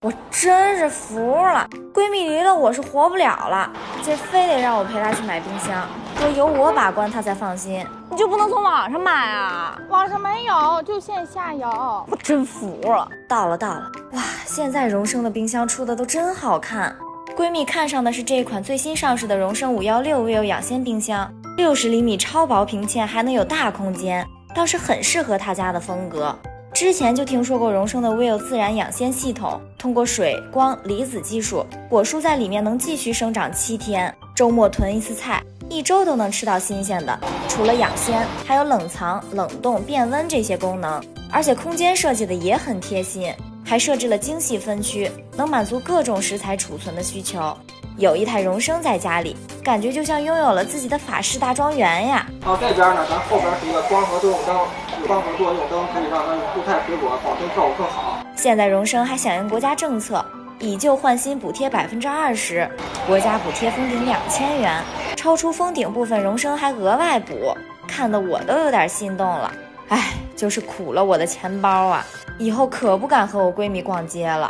我真是服了，闺蜜离了我是活不了了，这非得让我陪她去买冰箱，说有我把关她才放心。你就不能从网上买啊？网上没有，就线下有。我真服了。到了，哇，现在荣升的冰箱出的都真好看。闺蜜看上的是这款最新上市的荣升516 vivo 养鲜冰箱，60厘米超薄屏嵌，还能有大空间，倒是很适合她家的风格。之前就听说过荣升的 vivo 自然养鲜系统，通过水光离子技术，果蔬在里面能继续生长7天，周末囤一次菜，1周都能吃到新鲜的。除了养鲜，还有冷藏、冷冻、变温这些功能，而且空间设计的也很贴心，还设置了精细分区，能满足各种食材储存的需求。有一台荣升在家里，感觉就像拥有了自己的法式大庄园呀。这边呢，咱后边是一个光合作用灯，光合作用灯可以让它蔬菜水果保存效果更好。现在荣升还响应国家政策，以旧换新补贴20%，国家补贴封顶2000元，超出封顶部分荣升还额外补，看得我都有点心动了。唉，就是苦了我的钱包啊，以后可不敢和我闺蜜逛街了。